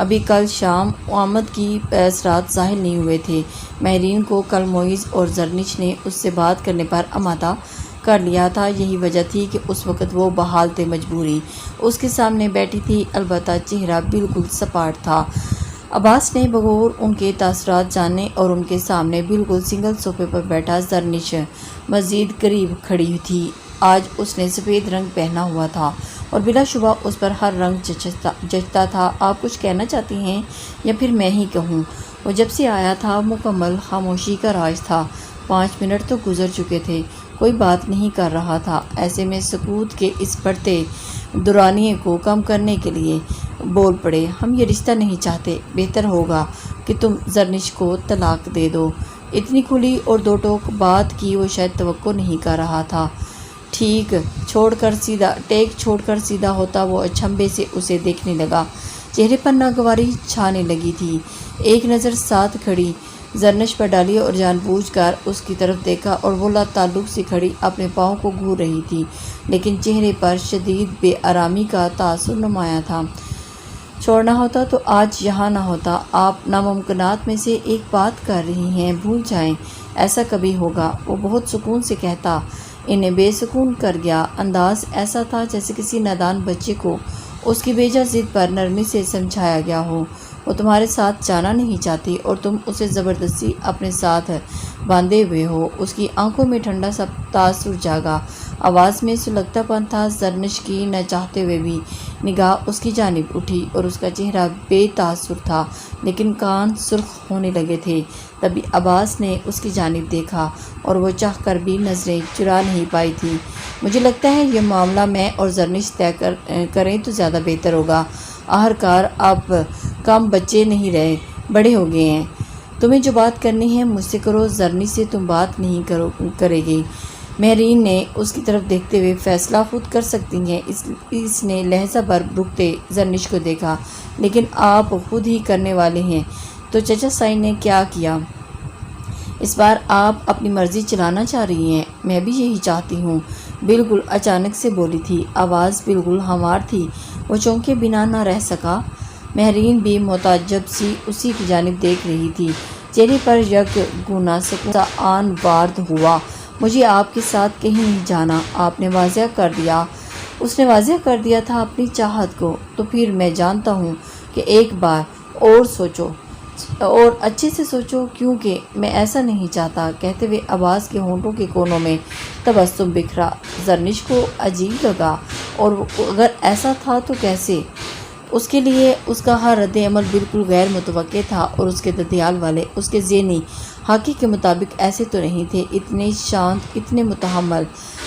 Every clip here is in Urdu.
ابھی کل شام آمد کی اثرات ظاہر نہیں ہوئے تھے۔ مہرین کو کل معیز اور زرنش نے اس سے بات کرنے پر آمادہ کر لیا تھا۔ یہی وجہ تھی کہ اس وقت وہ بحالت مجبوری اس کے سامنے بیٹھی تھی، البتہ چہرہ بالکل سپاٹ تھا۔ عباس نے بغور ان کے تاثرات جانے اور ان کے سامنے بالکل سنگل صوفے پر بیٹھا زرنش مزید قریب کھڑی تھی۔ آج اس نے سفید رنگ پہنا ہوا تھا اور بلا شبہ اس پر ہر رنگ جچتا تھا۔ آپ کچھ کہنا چاہتی ہیں یا پھر میں ہی کہوں؟ وہ جب سے آیا تھا مکمل خاموشی کا راج تھا۔ 5 منٹ تو گزر چکے تھے، کوئی بات نہیں کر رہا تھا۔ ایسے میں سکوت کے اس بڑھتے دورانیے کو کم کرنے کے لیے بول پڑے، ہم یہ رشتہ نہیں چاہتے، بہتر ہوگا کہ تم زرنش کو طلاق دے دو۔ اتنی کھلی اور دو ٹوک بات کی وہ شاید توقع نہیں کر رہا تھا۔ ٹیک چھوڑ کر سیدھا ہوتا وہ اچنبھے سے اسے دیکھنے لگا۔ چہرے پر ناگواری چھانے لگی تھی۔ ایک نظر ساتھ کھڑی زرنش پر ڈالی اور جان بوجھ کر اس کی طرف دیکھا اور وہ لا تعلق سی کھڑی اپنے پاؤں کو گھور رہی تھی، لیکن چہرے پر شدید بے آرامی کا تاثر نمایاں تھا۔ چھوڑنا ہوتا تو آج یہاں نہ ہوتا۔ آپ ناممکنات میں سے ایک بات کر رہی ہیں، بھول جائیں ایسا کبھی ہوگا۔ وہ بہت سکون سے کہتا انہیں بے سکون کر گیا۔ انداز ایسا تھا جیسے کسی نادان بچے کو اس کی بیجا ضد پر نرمی سے سمجھایا گیا ہو۔ وہ تمہارے ساتھ جانا نہیں چاہتی اور تم اسے زبردستی اپنے ساتھ باندھے ہوئے ہو۔ اس کی آنکھوں میں ٹھنڈا سا تاثر جاگا، آواز میں سلگتا پن تھا۔ زرنش کی نہ چاہتے ہوئے بھی نگاہ اس کی جانب اٹھی اور اس کا چہرہ بے تاثر تھا، لیکن کان سرخ ہونے لگے تھے۔ تبھی عباس نے اس کی جانب دیکھا اور وہ چاہ کر بھی نظریں چرا نہیں پائی تھی۔ مجھے لگتا ہے یہ معاملہ میں اور زرنش طے کریں تو زیادہ بہتر ہوگا۔ آخرکار آپ کم بچے نہیں رہے، بڑے ہو گئے ہیں۔ تمہیں جو بات کرنی ہے مجھ سے کرو، زرنش سے تم بات نہیں کرے گی۔ مہرین نے اس کی طرف دیکھتے ہوئے فیصلہ خود کر سکتی ہیں۔ اس نے لہجہ بھر رکتے زرنش کو دیکھا، لیکن آپ خود ہی کرنے والے ہیں تو چچا سائی نے کیا کیا؟ اس بار آپ اپنی مرضی چلانا چاہ رہی ہیں۔ میں بھی یہی چاہتی ہوں، بالکل اچانک سے بولی تھی، آواز بالکل ہموار تھی۔ وہ چونکے بنا نہ رہ سکا۔ مہرین بھی متعجب سی اسی کی جانب دیکھ رہی تھی، چہرے پر یک گونا سکون سا آن وارد ہوا۔ مجھے آپ کے ساتھ کہیں نہیں جانا، آپ نے واضح کر دیا۔ اس نے واضح کر دیا تھا اپنی چاہت کو۔ تو پھر میں جانتا ہوں کہ ایک بار اور سوچو اور اچھے سے سوچو، کیونکہ میں ایسا نہیں چاہتا۔ کہتے ہوئے عباس کے ہونٹوں کے کونوں میں تبسم بکھرا۔ زرنش کو عجیب لگا، اور اگر ایسا تھا تو کیسے؟ اس کے لیے اس کا ہر رد عمل بالکل غیر متوقع تھا، اور اس کے ددیال والے اس کے ذہنی حاکی کے مطابق ایسے تو نہیں تھے۔ اتنے شانت، اتنے متحمل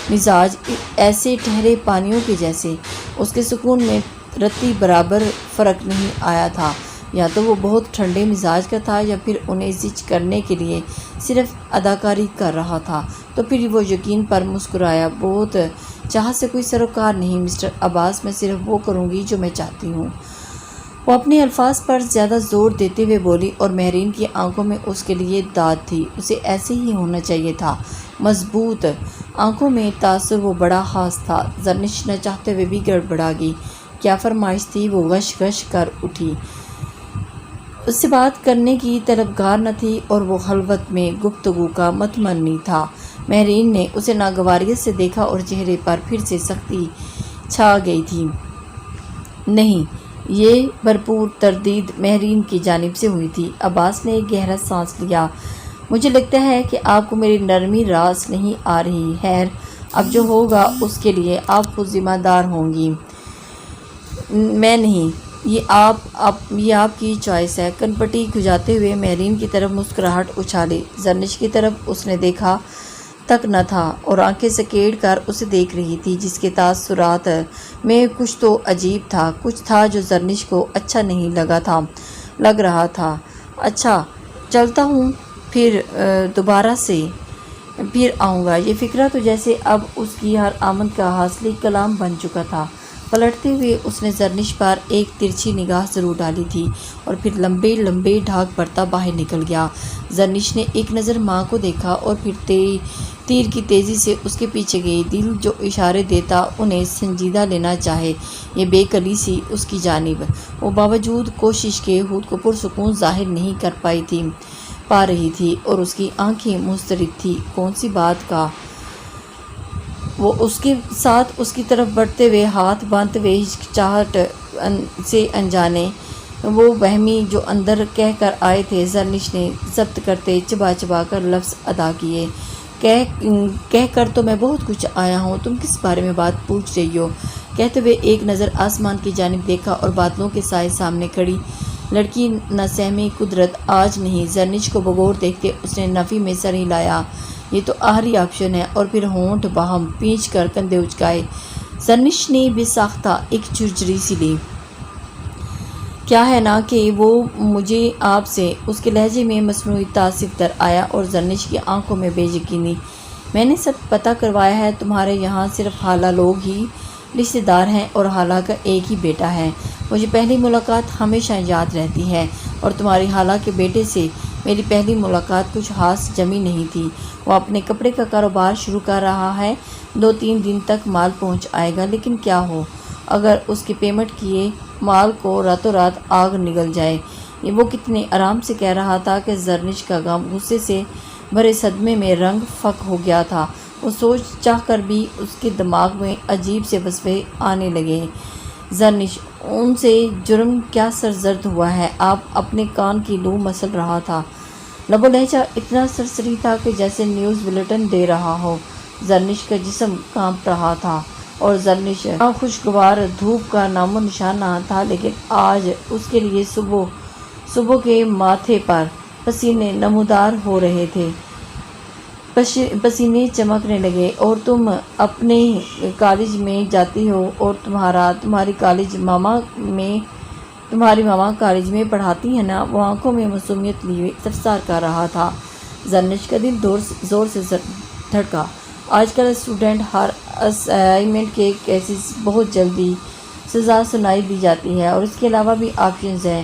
مزاج، ایسے ٹھہرے پانیوں کے جیسے۔ اس کے سکون میں رتی برابر فرق نہیں آیا تھا۔ یا تو وہ بہت ٹھنڈے مزاج کا تھا یا پھر انہیں زچ کرنے کے لیے صرف اداکاری کر رہا تھا۔ تو پھر وہ یقین پر مسکرایا، بہت چاہت سے کوئی سروکار نہیں مسٹر عباس، میں صرف وہ کروں گی جو میں چاہتی ہوں۔ وہ اپنے الفاظ پر زیادہ زور دیتے ہوئے بولی، اور مہرین کی آنکھوں میں اس کے لیے داد تھی۔ اسے ایسے ہی ہونا چاہیے تھا، مضبوط آنکھوں میں تاثر وہ بڑا خاص تھا۔ زرنش نہ چاہتے ہوئے بھی گڑبڑا گئی۔ کیا فرمائش تھی؟ وہ غش غش کر اٹھی۔ اس سے بات کرنے کی طلبگار نہ تھی، اور وہ خلوت میں گفتگو کا متمنی تھا۔ مہرین نے اسے ناگواریت سے دیکھا اور چہرے پر پھر سے سختی چھا گئی تھی۔ نہیں، یہ بھرپور تردید مہرین کی جانب سے ہوئی تھی۔ عباس نے ایک گہرا سانس لیا۔ مجھے لگتا ہے کہ آپ کو میری نرمی راس نہیں آ رہی۔ خیر، اب جو ہوگا اس کے لیے آپ خود ذمہ دار ہوں گی، میں نہیں۔ یہ آپ کی چوائس ہے۔ کنپٹی کھجاتے ہوئے مہرین کی طرف مسکراہٹ اچھالی۔ زرنش کی طرف اس نے دیکھا تک نہ تھا، اور آنکھیں سکیڑ کر اسے دیکھ رہی تھی، جس کے تاثرات میں کچھ تو عجیب تھا، کچھ تھا جو زرنش کو اچھا نہیں لگ رہا تھا۔ اچھا، چلتا ہوں، پھر دوبارہ سے پھر آؤں گا۔ یہ فکرہ تو جیسے اب اس کی ہر آمد کا حاصل کلام بن چکا تھا۔ پلٹتے ہوئے اس نے زرنش پر ایک ترچھی نگاہ ضرور ڈالی تھی اور پھر لمبے لمبے ڈھاگ پڑتا باہر نکل گیا۔ زرنش نے ایک نظر ماں کو دیکھا اور پھر تیر کی تیزی سے اس کے پیچھے گئی۔ دل جو اشارے دیتا انہیں سنجیدہ لینا چاہے، یہ بے کلی سی اس کی جانب۔ وہ باوجود کوشش کے خود کو پرسکون ظاہر نہیں کر پا رہی تھی اور اس کی آنکھیں مضطرب تھی کون سی بات کا۔ وہ اس کے ساتھ اس کی طرف بڑھتے ہوئے ہاتھ باندھتے ہوئے ہچکچاہٹ سے انجانے وہ وہمی جو اندر کہہ کر آئے تھے زرنش نے ضبط کرتے چبا چبا کر لفظ ادا کیے۔ کہہ کر تو میں بہت کچھ آیا ہوں، تم کس بارے میں بات پوچھ رہی ہو؟ کہتے ہوئے ایک نظر آسمان کی جانب دیکھا اور بادلوں کے سائے سامنے کھڑی لڑکی نہ سہمی قدرت آج نہیں۔ زرنش کو بغور دیکھتے اس نے نفی میں سر ہلایا، یہ تو آخری آپشن ہے، اور پھر ہونٹ باہم پیچ کر کندھے اچکائے۔ زرنش نے بے ساختہ ایک جھرجھری سی لی۔ کیا ہے نا کہ وہ مجھے آپ سے، اس کے لہجے میں مصنوعی تعصب در آیا اور زرنش کی آنکھوں میں بے یقینی۔ میں نے سب پتہ کروایا ہے، تمہارے یہاں صرف خالہ لوگ ہی رشتہ دار ہیں اور خالہ کا ایک ہی بیٹا ہے۔ مجھے پہلی ملاقات ہمیشہ یاد رہتی ہے اور تمہاری خالہ کے بیٹے سے میری پہلی ملاقات کچھ خاص جمی نہیں تھی۔ وہ اپنے کپڑے کا کاروبار شروع کر رہا ہے، 2-3 دن تک مال پہنچ آئے گا، لیکن کیا ہو اگر اس کے پیمنٹ کیے مال کو راتوں رات آگ نگل جائے۔ یہ وہ کتنے آرام سے کہہ رہا تھا کہ زرنش کا غم غصے سے بھرے صدمے میں رنگ فک ہو گیا تھا۔ وہ سوچ چاہ کر بھی اس کے دماغ میں عجیب سے وصفے آنے لگے۔ زرنش، ان سے جرم کیا سرزد ہوا ہے؟ آپ اپنے کان کی لو مسل رہا تھا، لب و لہجہ اتنا سرسری تھا کہ جیسے نیوز بلیٹن دے رہا ہو۔ زرنش کا جسم کانپ رہا تھا اور زرنش کا خوشگوار دھوپ کا نام و نشان نہ تھا، لیکن آج اس کے لیے صبح کے ماتھے پر پسینے نمودار ہو رہے تھے، پسینے چمکنے لگے۔ اور تم اپنے کالج میں جاتی ہو اور تمہاری ماما کالج میں پڑھاتی ہے نا؟ وہ آنکھوں میں معصومیت لیے استفسار کر رہا تھا۔ زرنش کا دل زور سے دھڑکا۔ آج کل اسٹوڈنٹ ہر اسائنمنٹ کے کیسز بہت جلدی سزا سنائی دی جاتی ہے، اور اس کے علاوہ بھی آپشنز ہیں۔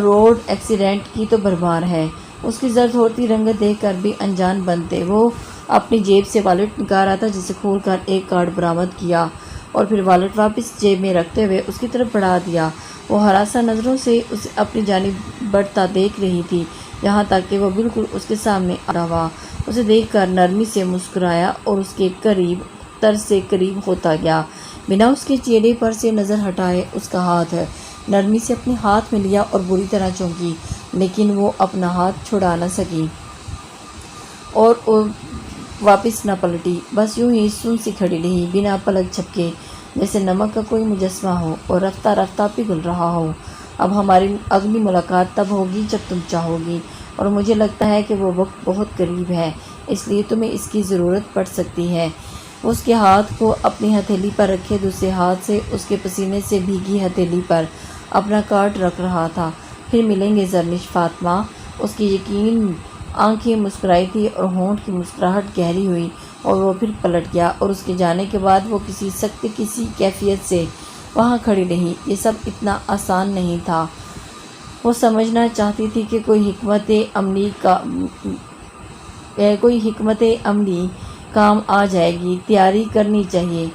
روڈ ایکسیڈنٹ کی تو بھرمار ہے۔ اس کی زرد ہوتی رنگت دیکھ کر بھی انجان بنتے وہ اپنی جیب سے والٹ نکال رہا تھا، جسے کھول کر ایک کارڈ برآمد کیا اور پھر والٹ واپس جیب میں رکھتے ہوئے اس کی طرف بڑھا دیا۔ وہ ہراساں نظروں سے اسے اپنی جانب بڑھتا دیکھ رہی تھی، یہاں تک کہ وہ بالکل اس کے سامنے آ ہوا۔ اسے دیکھ کر نرمی سے مسکرایا اور اس کے طرز سے قریب ہوتا گیا۔ بنا اس کے چہرے پر سے نظر ہٹائے اس کا ہاتھ نرمی سے اپنے ہاتھ میں لیا اور بری طرح چونکی، لیکن وہ اپنا ہاتھ چھڑا نہ سکی اور واپس نہ پلٹی، بس یوں ہی سن سی کھڑی رہی، بنا پلک جھپکے، جیسے نمک کا کوئی مجسمہ ہو اور رفتہ رفتہ پگھل رہا ہو۔ اب ہماری اگلی ملاقات تب ہوگی جب تم چاہو گی، اور مجھے لگتا ہے کہ وہ وقت بہت قریب ہے، اس لیے تمہیں اس کی ضرورت پڑ سکتی ہے۔ وہ اس کے ہاتھ کو اپنی ہتھیلی پر رکھے دوسرے ہاتھ سے اس کے پسینے سے بھیگی ہتھیلی پر اپنا کارڈ رکھ رہا تھا۔ پھر ملیں گے زرنش فاطمہ۔ اس کی یقین آنکھیں مسکرائی تھی اور ہونٹ کی مسکراہٹ گہری ہوئی، اور وہ پھر پلٹ گیا اور اس کے جانے کے بعد وہ کسی سخت کسی کیفیت سے وہاں کھڑی رہی۔ یہ سب اتنا آسان نہیں تھا۔ وہ سمجھنا چاہتی تھی کہ کوئی حکمت عملی کام آ جائے گی، تیاری کرنی چاہیے۔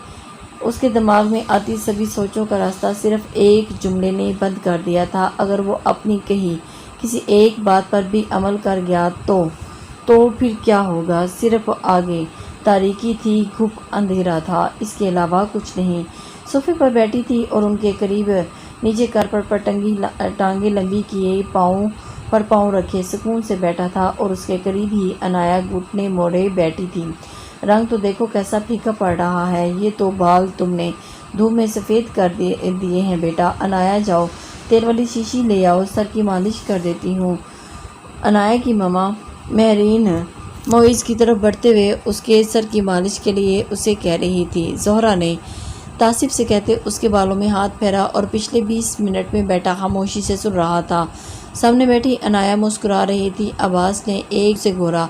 اس کے دماغ میں آتی سبھی سوچوں کا راستہ صرف ایک جملے نے بند کر دیا تھا، اگر وہ اپنی کہی کسی ایک بات پر بھی عمل کر گیا تو پھر کیا ہوگا؟ صرف آگے تاریکی تھی، گھپ اندھیرا تھا، اس کے علاوہ کچھ نہیں۔ صوفے پر بیٹھی تھی اور ان کے قریب نیچے کارپٹ پر ٹانگیں لمبی کیے پاؤں پر پاؤں رکھے سکون سے بیٹھا تھا، اور اس کے قریب ہی عنایا گھٹنے موڑے بیٹھی تھی۔ رنگ تو دیکھو کیسا پھیکا پڑ رہا ہے، یہ تو بال تم نے دھوپ میں سفید کر دیے ہیں بیٹا۔ عنایا جاؤ تیل والی شیشی لے آؤ، سر کی مالش کر دیتی ہوں۔ عنایا کی ماما مہرین معیز کی طرف بڑھتے ہوئے اس کے سر کی مالش کے لیے اسے کہہ رہی تھی۔ زہرا نے تعصب سے کہتے اس کے بالوں میں ہاتھ پھیرا اور پچھلے 20 منٹ میں بیٹا خاموشی سے سن رہا تھا۔ سامنے بیٹھی عنایا مسکرا رہی تھی۔ عباس نے ایک سے گورا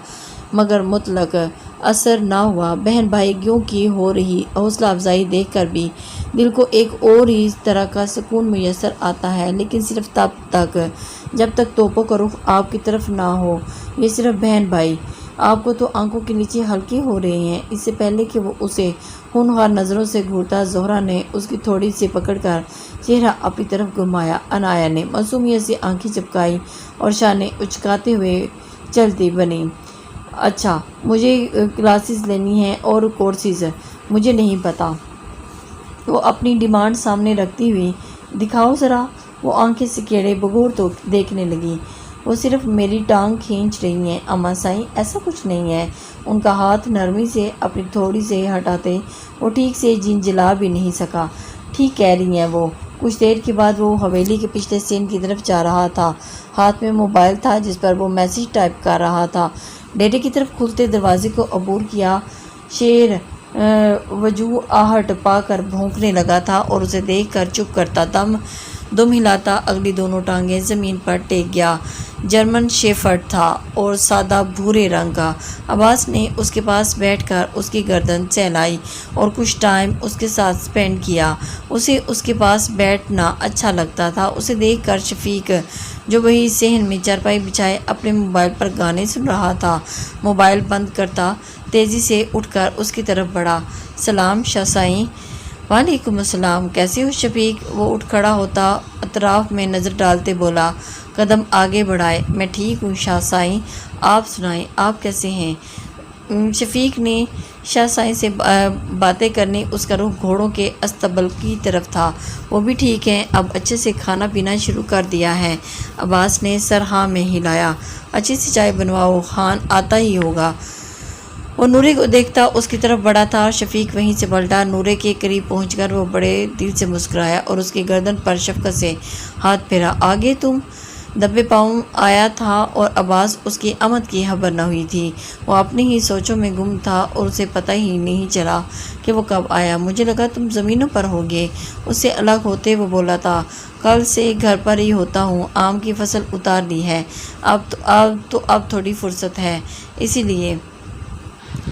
مگر مطلق اثر نہ ہوا۔ بہن بھائیوں کی ہو رہی حوصلہ افزائی دیکھ کر بھی دل کو ایک اور ہی طرح کا سکون میسر آتا ہے، لیکن صرف تب تک جب تک توپوں کا رخ آپ کی طرف نہ ہو۔ یہ صرف بہن بھائی آپ کو تو آنکھوں کے نیچے ہلکے ہو رہے ہیں۔ اس سے پہلے کہ وہ اسے ہونہار نظروں سے گھورتا، زہرا نے اس کی تھوڑی سی پکڑ کر چہرہ اپنی طرف گھمایا۔ عنایہ نے معصومیت سے آنکھیں چپکائی اور شانے اچکاتے ہوئے چلتی بنی۔ اچھا، مجھے کلاسز لینی ہیں اور کورسز، مجھے نہیں پتہ۔ وہ اپنی ڈیمانڈ سامنے رکھتی ہوئی، دکھاؤ ذرا۔ وہ آنکھیں سکیڑے بغور تو دیکھنے لگی۔ وہ صرف میری ٹانگ کھینچ رہی ہیں اماں صاحب، ایسا کچھ نہیں ہے۔ ان کا ہاتھ نرمی سے اپنی تھوڑی سے ہٹاتے وہ ٹھیک سے جھنجھلا بھی نہیں سکا۔ ٹھیک کہہ رہی ہیں وہ۔ کچھ دیر کے بعد وہ حویلی کے پچھلے سین کی طرف جا رہا تھا۔ ہاتھ میں موبائل تھا جس پر وہ میسج ٹائپ کر رہا تھا۔ ڈیرے کی طرف کھلتے دروازے کو عبور کیا۔ شیر وجوہ آہٹ پا کر بھونکنے لگا تھا اور اسے دیکھ کر چپ کرتا دم ہلاتا اگلی دونوں ٹانگیں زمین پر ٹیک گیا۔ جرمن شیفرڈ تھا اور سادہ بھورے رنگ کا۔ عباس نے اس کے پاس بیٹھ کر اس کی گردن سہلائی اور کچھ ٹائم اس کے ساتھ سپینڈ کیا۔ اسے اس کے پاس بیٹھنا اچھا لگتا تھا۔ اسے دیکھ کر شفیق، جو وہی صحن میں چارپائی بچھائے اپنے موبائل پر گانے سن رہا تھا، موبائل بند کرتا تیزی سے اٹھ کر اس کی طرف بڑھا۔ سلام شاہ سائیں۔ وعلیکم السلام، کیسے ہو شفیق؟ وہ اٹھ کھڑا ہوتا اطراف میں نظر ڈالتے بولا۔ قدم آگے بڑھائے۔ میں ٹھیک ہوں شاہ سائیں، آپ سنائیں، آپ کیسے ہیں؟ شفیق نے شاہ سائیں سے باتیں کرنی، اس کا رخ گھوڑوں کے استبل کی طرف تھا۔ وہ بھی ٹھیک ہیں، اب اچھے سے کھانا پینا شروع کر دیا ہے؟ عباس نے سر ہاں میں ہلایا۔ اچھی سی چائے بنواؤ، خان آتا ہی ہوگا۔ وہ نورے کو دیکھتا اس کی طرف بڑھا تھا۔ شفیق وہیں سے پلٹا۔ نورے کے قریب پہنچ کر وہ بڑے دل سے مسکرایا اور اس کی گردن پر شفقت سے ہاتھ پھیرا۔ آگے تم؟ دبے پاؤں آیا تھا اور عباس اس کی آمد کی خبر نہ ہوئی تھی۔ وہ اپنی ہی سوچوں میں گم تھا اور اسے پتہ ہی نہیں چلا کہ وہ کب آیا۔ مجھے لگا تم زمینوں پر ہوگے۔ اس سے الگ ہوتے وہ بولا تھا، کل سے گھر پر ہی ہوتا ہوں، آم کی فصل اتار لی ہے، اب تھوڑی فرصت ہے، اسی لیے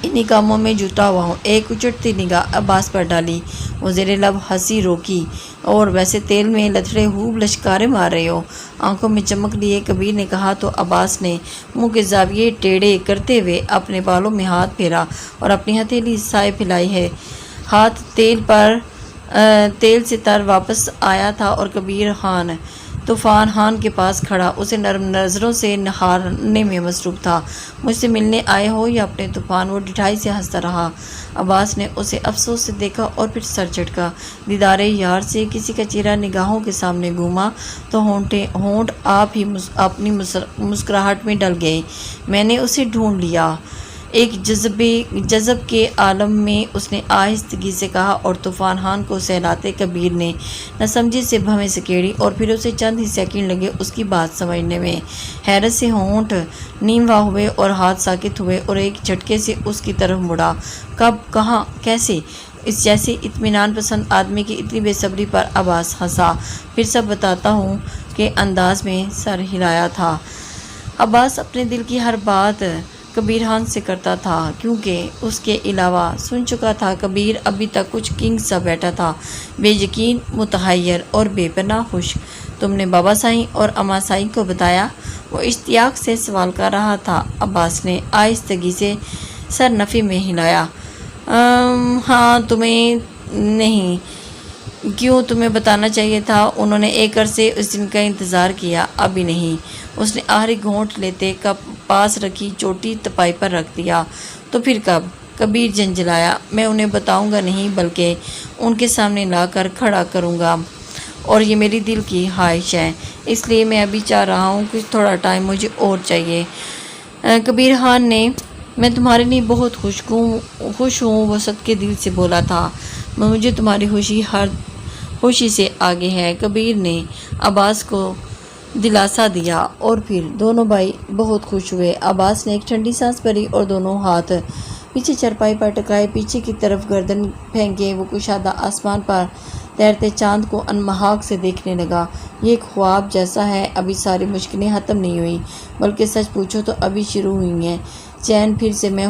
انہی کاموں میں جٹا ہوا ہوں۔ ایک اچٹتی نگاہ عباس پر ڈالی۔ وہ زیر لب ہنسی روکی۔ اور ویسے تیل میں لتھڑے خوب لشکارے مار رہے ہو۔ آنکھوں میں چمک لیے کبیر نے کہا تو عباس نے منہ کے زاویے ٹیڑھے کرتے ہوئے اپنے بالوں میں ہاتھ پھیرا اور اپنی ہتھیلی سائے پھیلائی ہے۔ ہاتھ تیل سے تر واپس آیا تھا اور کبیر خان طوفان خان کے پاس کھڑا اسے نرم نظروں سے نہارنے میں مصروف تھا۔ مجھ سے ملنے آئے ہو یا اپنے طوفان؟ وہ ڈٹھائی سے ہنستا رہا۔ عباس نے اسے افسوس سے دیکھا اور پھر سر جھٹکا۔ دیدار یار سے کسی کا چہرہ نگاہوں کے سامنے گھوما تو ہونٹ آپ ہی اپنی مسکراہٹ میں ڈل گئے۔ میں نے اسے ڈھونڈ لیا۔ ایک جذب کے عالم میں اس نے آہستگی سے کہا اور طوفان خان کو سہلاتے کبیر نے نہ سمجھی سے بھویں سکیڑی اور پھر اسے چند ہی سیکنڈ لگے اس کی بات سمجھنے میں۔ حیرت سے ہونٹ نیم وا ہوئے اور ہاتھ ساکت ہوئے اور ایک جھٹکے سے اس کی طرف مڑا۔ کب؟ کہاں؟ کیسے؟ اس جیسے اطمینان پسند آدمی کی اتنی بے صبری پر عباس ہنسا۔ پھر سب بتاتا ہوں کے انداز میں سر ہلایا تھا۔ عباس اپنے دل کی ہر بات کبیر خان سے کرتا تھا کیونکہ اس کے علاوہ سن چکا تھا۔ کبیر ابھی تک کچھ کنگ سا بیٹھا تھا، بے یقین، متحیر اور بے پناہ خوش۔ تم نے بابا سائیں اور اماں سائیں کو بتایا؟ وہ اشتیاق سے سوال کر رہا تھا۔ عباس نے آہستگی سے سر نفی میں ہلایا۔ ہاں، تمہیں نہیں؟ کیوں؟ تمہیں بتانا چاہیے تھا۔ انہوں نے ایک عرصے اس دن کا انتظار کیا۔ ابھی نہیں۔ اس نے آخری گھونٹ لیتے کپ پاس رکھی چوٹی تپائی پر رکھ دیا۔ تو پھر کب؟ کبیر جھنجھلایا۔ میں انہیں بتاؤں گا نہیں بلکہ ان کے سامنے لا کر کھڑا کروں گا، اور یہ میری دل کی خواہش ہے، اس لیے میں ابھی چاہ رہا ہوں کہ تھوڑا ٹائم مجھے اور چاہیے۔ کبیر خان نے میں تمہارے لیے بہت خوش ہوں، وہ صدقے دل سے بولا تھا۔ مجھے تمہاری خوشی ہر خوشی سے آگے ہے۔ کبیر نے عباس کو دلاسا دیا اور پھر دونوں بھائی بہت خوش ہوئے۔ عباس نے ایک ٹھنڈی سانس بھری اور دونوں ہاتھ پیچھے چرپائی پر ٹکائے پیچھے کی طرف گردن پھینکے وہ کشادہ آسمان پر تیرتے چاند کو انمہاک سے دیکھنے لگا۔ یہ ایک خواب جیسا ہے، ابھی ساری مشکلیں ختم نہیں ہوئی، بلکہ سچ پوچھو تو ابھی شروع ہوئی ہیں۔ چین پھر سے میں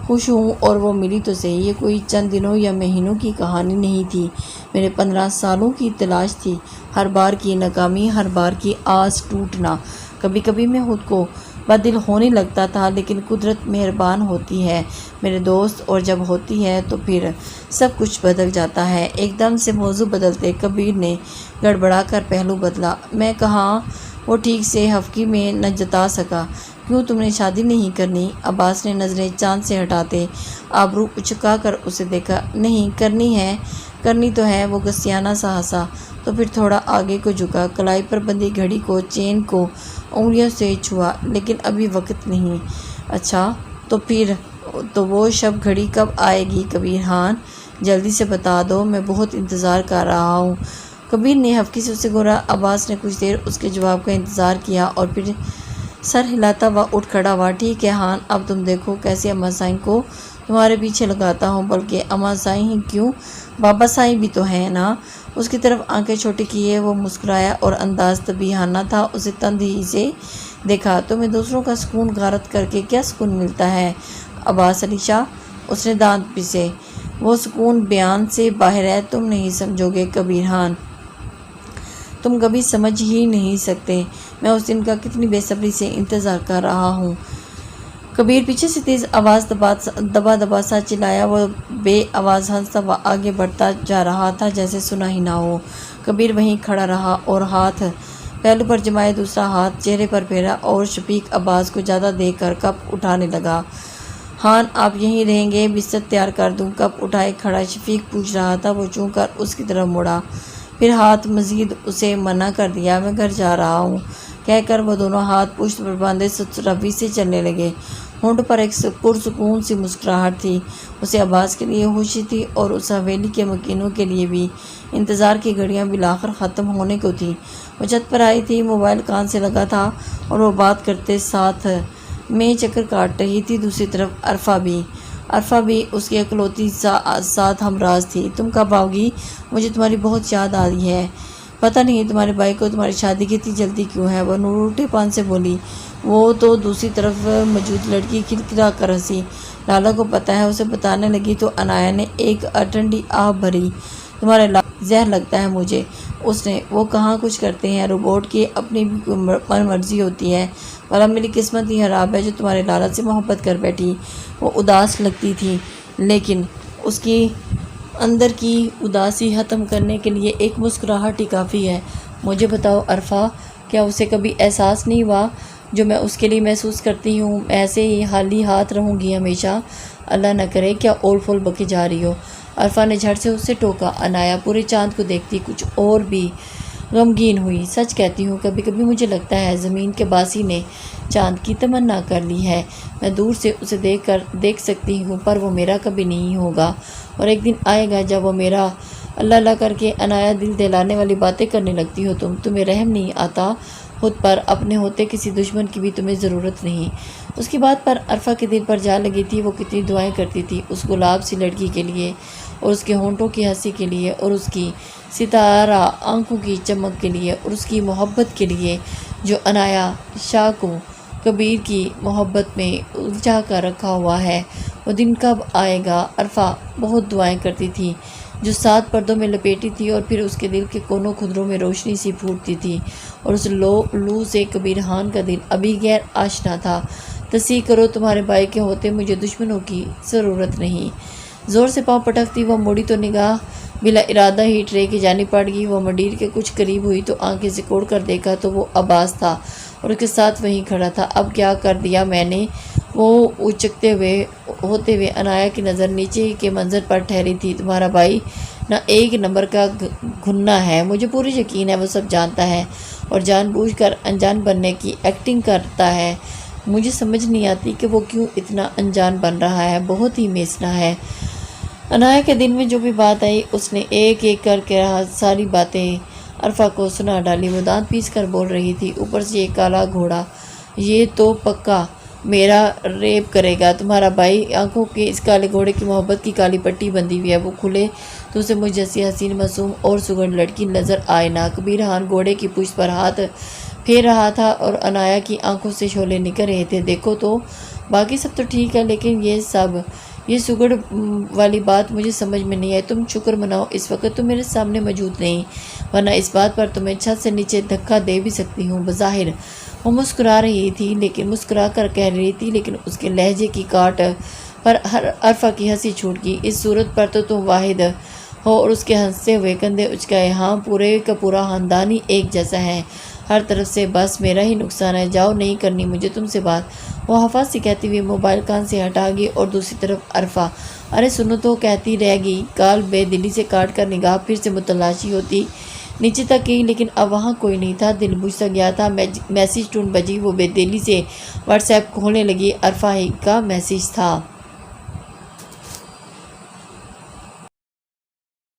خوش ہوں اور وہ ملی تو صحیح، یہ کوئی چند دنوں یا مہینوں کی کہانی نہیں تھی، میرے 15 سالوں کی تلاش تھی، ہر بار کی ناکامی، ہر بار کی آس ٹوٹنا۔ کبھی کبھی میں خود کو بدل ہونے لگتا تھا، لیکن قدرت مہربان ہوتی ہے میرے دوست، اور جب ہوتی ہے تو پھر سب کچھ بدل جاتا ہے۔ ایک دم سے موضوع بدلتے کبیر نے گڑبڑا کر پہلو بدلا۔ میں کہاں وہ ٹھیک سے حقیقی میں نہ جتا سکا۔ کیوں تم نے شادی نہیں کرنی؟ عباس نے نظریں چاند سے ہٹاتے آبرو اچکا کر اسے دیکھا۔ نہیں کرنی ہے، کرنی تو ہے، وہ گسیانہ سا ہنسا، تو پھر تھوڑا آگے کو جھکا، کلائی پر بندھی گھڑی کو، چین کو انگلیوں سے چھوا۔ لیکن ابھی وقت نہیں۔ اچھا تو پھر تو وہ شب گھڑی کب آئے گی کبیر خان؟ جلدی سے بتا دو، میں بہت انتظار کر رہا ہوں۔ کبیر نے ہفکی سے اسے گھورا۔ عباس نے کچھ دیر اس کے جواب کا انتظار کیا اور پھر سر ہلاتا ہوا اٹھ کھڑا ہوا۔ ٹھیک ہے خان، اب تم دیکھو کیسے اماں سائیں کو تمہارے پیچھے لگاتا ہوں۔ بلکہ اماں سائیں ہی کیوں، بابا سائیں بھی تو ہیں نا۔ اس کی طرف آنکھیں چھوٹی کیے وہ مسکرایا اور انداز طبیعانہ تھا۔ اسے تندہی سے دیکھا۔ تمہیں دوسروں کا سکون غارت کر کے کیا سکون ملتا ہے عباس علی شاہ؟ اس نے دانت پیسے۔ وہ سکون بیان سے باہر ہے، تم نہیں سمجھو گے کبیر خان، تم کبھی سمجھ ہی نہیں سکتے۔ میں اس دن کا کتنی بے صبری سے انتظار کر رہا ہوں۔ کبیر پیچھے سے تیز آواز دبا دبا سا چلایا۔ وہ بے آواز ہنستا ہوا آگے بڑھتا جا رہا تھا جیسے سنا ہی نہ ہو۔ کبیر وہیں کھڑا رہا اور ہاتھ پہلو پر جمائے دوسرا ہاتھ چہرے پر پھیرا اور شفیق عباس کو زیادہ دیکھ کر کپ اٹھانے لگا۔ خان آپ یہیں رہیں گے؟ بستر تیار کر دوں؟ کپ اٹھائے کھڑا شفیق پوچھ رہا تھا۔ وہ چون کر اس کی طرف مڑا، پھر ہاتھ مزید اسے منع کر دیا۔ میں گھر جا رہا ہوں کہہ کر وہ دونوں ہاتھ پشت پر باندھے روی سے چلنے لگے۔ ہونٹ پر ایک پرسکون سی مسکراہٹ تھی۔ اسے عباس کے لیے خوشی تھی اور اس حویلی کے مکینوں کے لیے بھی۔ انتظار کی گھڑیاں بالآخر ختم ہونے کو تھیں۔ وہ چھت پر آئی تھی، موبائل کان سے لگا تھا اور وہ بات کرتے ساتھ میں چکر کاٹ رہی تھی۔ دوسری طرف عرفہ بھی اس کی اکلوتی ساتھ ہمراز تھی۔ تم کب آؤ گی؟ مجھے تمہاری بہت یاد آ رہی ہے۔ پتہ نہیں تمہارے بھائی کو تمہاری شادی کی اتنی جلدی کیوں ہے؟ وہ نور اٹھے پان سے بولی۔ وہ تو دوسری طرف موجود لڑکی کھلکھلا کر ہنسی۔ لالا کو پتہ ہے؟ اسے بتانے لگی تو عنایا نے ایک ٹھنڈی آہ بھری۔ تمہارے لالا زہر لگتا ہے مجھے، اس نے۔ وہ کہاں کچھ کرتے ہیں، روبوٹ کی اپنی بھی من مرضی ہوتی ہے۔ بھلا میری قسمت ہی خراب ہے جو تمہارے لالا سے محبت کر بیٹھی۔ وہ اداس لگتی تھی، لیکن اس کی اندر کی اداسی ختم کرنے کے لیے ایک مسکراہٹ ہی کافی ہے۔ مجھے بتاؤ عرفہ، کیا اسے کبھی احساس نہیں ہوا جو میں اس کے لیے محسوس کرتی ہوں؟ ایسے ہی خالی ہاتھ رہوں گی ہمیشہ؟ اللہ نہ کرے، کیا اول فول بکے جا رہی ہو؟ عرفہ نے جھٹ سے اسے ٹوکا۔ عنایا پورے چاند کو دیکھتی کچھ اور بھی غمگین ہوئی۔ سچ کہتی ہوں، کبھی کبھی مجھے لگتا ہے زمین کے باسی نے چاند کی تمنا کر لی ہے۔ میں دور سے اسے دیکھ سکتی ہوں، پر وہ میرا کبھی نہیں ہوگا، اور ایک دن آئے گا جب وہ میرا۔ اللہ اللہ کر کے عنایا دل دہلانے والی باتیں کرنے لگتی ہو تمہیں رحم نہیں آتا خود پر؟ اپنے ہوتے کسی دشمن کی بھی تمہیں ضرورت نہیں۔ اس کی بات پر عرفہ کے دل پر جا لگی تھی۔ وہ کتنی دعائیں کرتی تھی اس گلاب سی لڑکی کے لیے، اور اس کے ہونٹوں کی ہنسی کے لیے، اور اس کی ستارہ آنکھوں کی چمک کے لیے، اور اس کی محبت کے لیے جو عنایا شاہ کو کبیر کی محبت میں الجھا کر رکھا ہوا ہے۔ وہ دن کب آئے گا؟ عرفہ بہت دعائیں کرتی تھی جو 7 پردوں میں لپیٹی تھی، اور پھر اس کے دل کے کونوں خدروں میں روشنی سی پھوٹتی تھی، اور اس لو سے کبیر خان کا دل ابھی غیر آشنا تھا۔ تصحیح کرو، تمہارے بھائی کے ہوتے مجھے دشمنوں کی ضرورت نہیں۔ زور سے پاؤں پٹکتی وہ مڑی تو نگاہ بلا ارادہ ہی ٹرے کی جانب پڑ گئی۔ وہ منڈیر کے کچھ قریب ہوئی تو آنکھیں سکوڑ کر دیکھا تو وہ عباس تھا اور اس کے ساتھ وہیں کھڑا تھا۔ اب کیا کر دیا میں نے؟ وہ اچکتے ہوتے ہوئے عنایا کی نظر نیچے کے منظر پر ٹھہری تھی۔ تمہارا بھائی نہ ایک نمبر کا گھنا ہے، مجھے پوری یقین ہے وہ سب جانتا ہے اور جان بوجھ کر انجان بننے کی ایکٹنگ کرتا ہے۔ مجھے سمجھ نہیں آتی کہ وہ کیوں اتنا انجان بن رہا ہے، بہت ہی میسنا ہے۔ عنایا کے دل میں جو بھی بات آئی اس نے ایک ایک کر کے ساری باتیں عرفہ کو سنا ڈالی۔ وہ دانت پیس کر بول رہی تھی، اوپر سے یہ کالا گھوڑا، یہ تو پکا میرا ریپ کرے گا۔ تمہارا بھائی آنکھوں کے اس کالے گھوڑے کی محبت کی کالی پٹی بندھی ہوئی ہے، وہ کھلے تو اسے مجھ جیسی حسین معصوم اور سگڑ لڑکی نظر آئے نہ۔ کبیر خان گھوڑے کی پشت پر ہاتھ پھیر رہا تھا اور عنایا کی آنکھوں سے شعلے نکل رہے تھے۔ دیکھو تو باقی سب تو ٹھیک ہے، لیکن یہ سگڑ والی بات مجھے سمجھ میں نہیں آئی۔ تم شکر مناؤ اس وقت تم میرے سامنے موجود نہیں، ورنہ اس بات پر تمہیں چھت سے نیچے دھکا دے بھی سکتی ہوں۔ بظاہر وہ مسکرا رہی تھی، مسکرا کر کہہ رہی تھی، لیکن اس کے لہجے کی کاٹ پر عرفہ کی ہنسی چھوٹ گئی۔ اس صورت پر تو تم واحد ہو۔ اور اس کے ہنستے ہوئے کندھے اچکائے۔ ہاں، پورے کا پورا خاندان ہی ایک جیسا ہے، ہر طرف سے بس میرا ہی نقصان ہے۔ جاؤ، نہیں کرنی مجھے تم سے بات۔ وہ حفاظ سے کہتی ہوئی موبائل کان سے ہٹا گئی اور دوسری طرف عرفہ ارے سنو تو کہتی رہ گئی۔ کال بے دلی سے کاٹ کر نگاہ پھر سے متلاشی ہوتی نیچے تک گئی، لیکن اب وہاں کوئی نہیں تھا۔ دل بجھ سا گیا تھا۔ میسیج ٹون بجی۔ وہ بے دلی سے واٹس ایپ کھولنے لگی۔ عرفہ ہی کا میسیج تھا۔